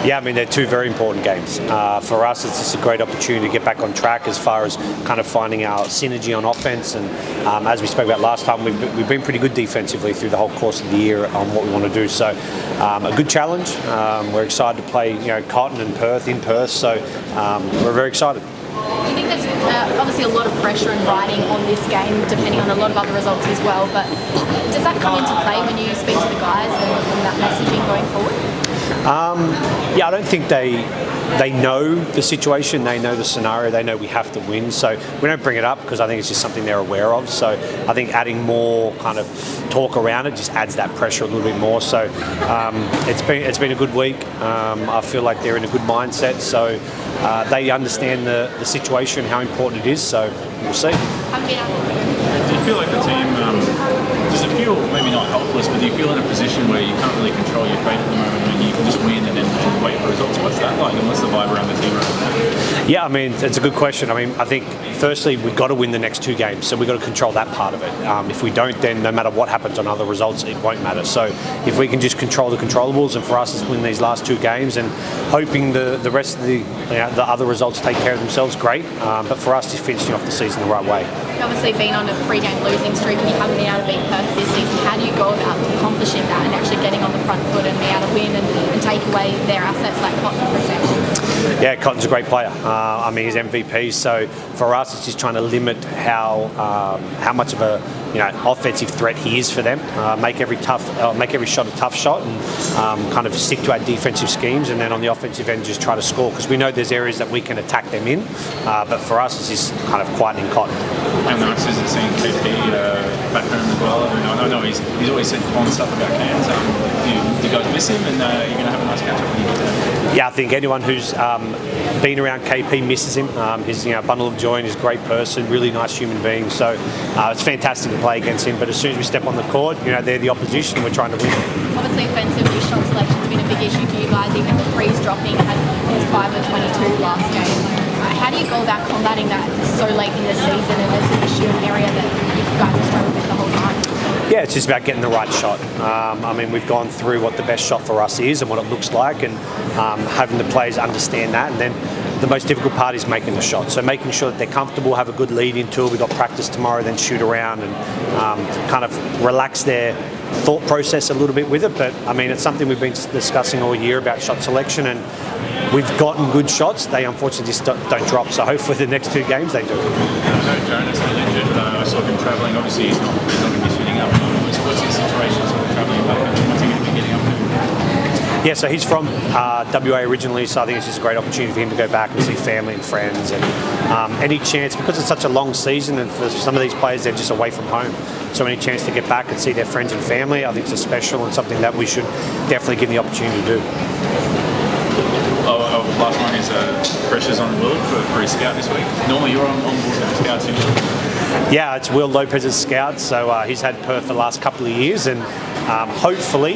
Yeah, I mean, they're two very important games. For us, it's just a great opportunity to get back on track as far as kind of finding our synergy on offense. And as we spoke about last time, we've been pretty good defensively through the whole course of the year on what we want to do. So a good challenge. We're excited to play, Cotton and Perth in Perth. So we're very excited. Do you think there's obviously a lot of pressure and riding on this game, depending on a lot of other results as well, but does that come into play when you speak to the guys and that messaging going forward? Yeah, I don't think they know the situation, they know the scenario, they know we have to win. So we don't bring it up because I think it's just something they're aware of. So I think adding more kind of talk around it just adds that pressure a little bit more. So it's been a good week. I feel like they're in a good mindset. So they understand the situation, how important it is. So we'll see. Do you feel like the team, does it feel maybe not helpless, but do you feel in a position where you can't really control your fate at the moment when you can just win and then wait for results? What's that like and what's the vibe around the team right now? Yeah, I mean, it's a good question. I mean, I think firstly we've got to win the next two games, so we've got to control that part of it. If we don't, then no matter what happens on other results, it won't matter. So if we can just control the controllables, and for us it's win these last two games and hoping the rest of the other results take care of themselves, great. But for us, just finishing off the season the right way. You've obviously been on a 3-game losing streak and you haven't been able to beat Perth this season. How do you go about accomplishing that and actually getting on the front foot and being able to win and take away their assets like Cotton, for example? Yeah, Cotton's a great player. I mean, he's MVP. So for us, it's just trying to limit how much of a offensive threat he is for them. Make every shot a tough shot, and kind of stick to our defensive schemes. And then on the offensive end, just try to score because we know there's areas that we can attack them in. But for us, it's just kind of quietening Cotton. How nice is it seeing KP back home as well? I know he's always said fond stuff about Cairns. Do you guys miss him, and you're going to have a nice catch up when you get there? Yeah, I think anyone who's been around KP misses him. He's a bundle of joy and he's a great person, really nice human being. So it's fantastic to play against him. But as soon as we step on the court, they're the opposition. We're trying to win. Obviously, offensively, shot selection has been a big issue for you guys. Even the threes dropping, had 5 of 22 last game. How do you go about combating that so late in the season, and it's an issue, an area that you guys have struggled with the whole time? Yeah, it's just about getting the right shot. I mean, we've gone through what the best shot for us is and what it looks like, and having the players understand that. And then the most difficult part is making the shot. So making sure that they're comfortable, have a good lead into it. We've got practice tomorrow, then shoot around and kind of relax their thought process a little bit with it. But I mean, it's something we've been discussing all year about shot selection, and we've gotten good shots. They unfortunately just don't drop. So hopefully the next two games they do. I know Jonas is injured. I saw him travelling. Obviously he's not going to be shooting up. What's his situation sort of travelling back? What's he going to be getting up to? Yeah, so he's from WA originally, so I think it's just a great opportunity for him to go back and see family and friends, and any chance, because it's such a long season and for some of these players they're just away from home, so any chance to get back and see their friends and family, I think it's special and something that we should definitely give the opportunity to do. Last one is pressures on Will for his scout this week. Normally you're on board with the scouts. Yeah, it's Will Lopez's scout, so he's had Perth the last couple of years, and hopefully,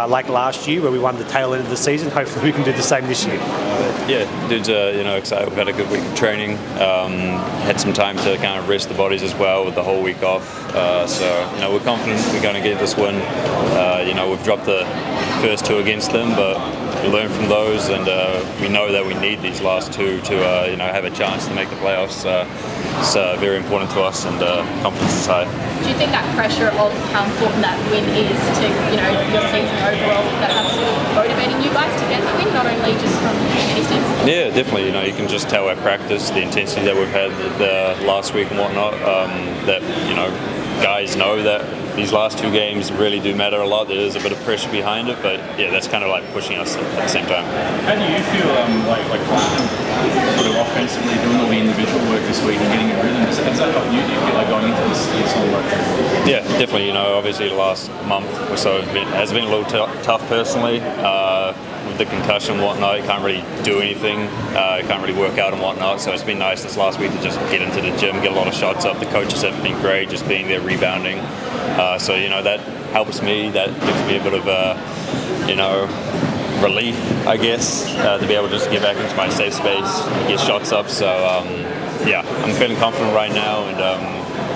like last year where we won the tail end of the season, hopefully we can do the same this year. Yeah, dude's excited. We've had a good week of training. Had some time to kind of rest the bodies as well with the whole week off. So we're confident we're going to get this win. We've dropped the first two against them, but we learn from those, and we know that we need these last two to have a chance to make the playoffs. It's very important to us, and confidence is high. Do you think that pressure of how important that win is to your season overall, that's motivating you guys to get the win, not only just from Eastern? Yeah, definitely. You can just tell our practice, the intensity that we've had the last week and whatnot, that guys know that these last two games really do matter a lot. There is a bit of pressure behind it, but yeah, that's kind of like pushing us at the same time. How do you feel like confident sort of offensively doing all the individual work this week and getting a rhythm? Does that help you? Do you feel like going into this sort of Yeah, definitely. Obviously the last month or so has been a little tough personally. With the concussion and whatnot, you can't really do anything, you can't really work out and whatnot, so it's been nice this last week to just get into the gym, get a lot of shots up. The coaches have been great, just being there rebounding, so that helps me, that gives me a bit of relief, I guess, to be able to just get back into my safe space, get shots up. So yeah, I'm feeling confident right now, and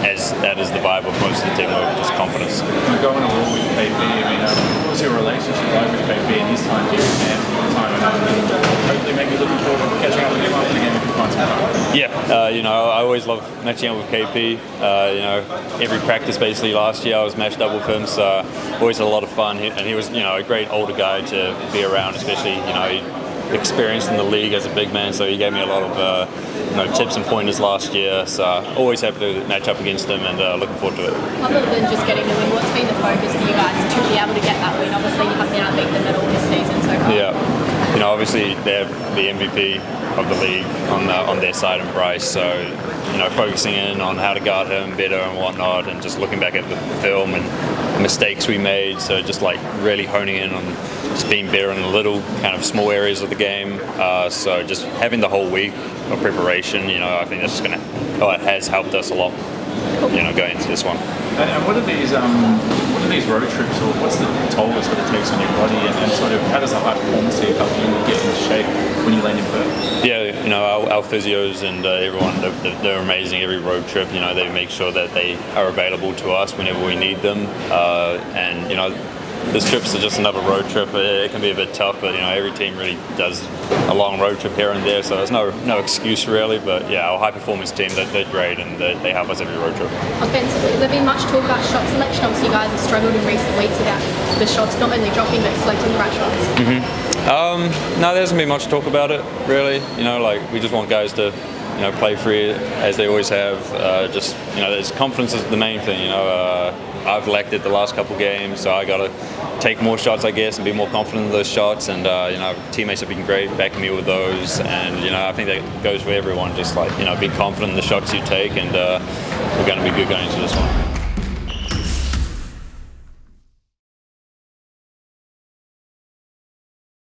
as that is the vibe of most of the team, just confidence. Going along with KP, was your relationship like with KP and his time here in camp, time and hopefully maybe looking forward to catching up with him after the game if you find some time? Yeah, I always love matching up with KP. Every practice basically last year I was matched up with him, so always had a lot of fun. And he was, a great older guy to be around, especially, he experienced in the league as a big man, so he gave me a lot of tips and pointers last year. So always happy to match up against him and looking forward to it. Other than just getting the win, what's been the focus for you guys to be able to get that win? Obviously, you haven't been able to beat them at all this season so far. Yeah, obviously they have the MVP of the league on their side in Bryce, so focusing in on how to guard him better and whatnot, and just looking back at the film and mistakes we made, so just like really honing in on just being better in the little kind of small areas of the game. So just having the whole week of preparation, I think that's it has helped us a lot, going into this one. And what are these road trips, or what's the toll it sort of takes on your body, and sort of how does the high performance team help you get into shape when you land in Perth? Yeah, our physios and everyone, they're amazing. Every road trip, they make sure that they are available to us whenever we need them. This trip's just another road trip. It can be a bit tough, but every team really does a long road trip here and there, so there's no excuse really. But yeah, our high performance team, they're great, and they help us every road trip. Offensively, has there been much talk about shot selection? Obviously, you guys have struggled in recent weeks about the shots not only dropping but selecting the right shots. No, there hasn't been much talk about it really. We just want guys to play free as they always have. There's confidence is the main thing. I've lacked it the last couple games, so I got to take more shots, I guess, and be more confident in those shots. And teammates have been great backing me with those. And I think that goes for everyone. Just be confident in the shots you take, and we're going to be good going into this one.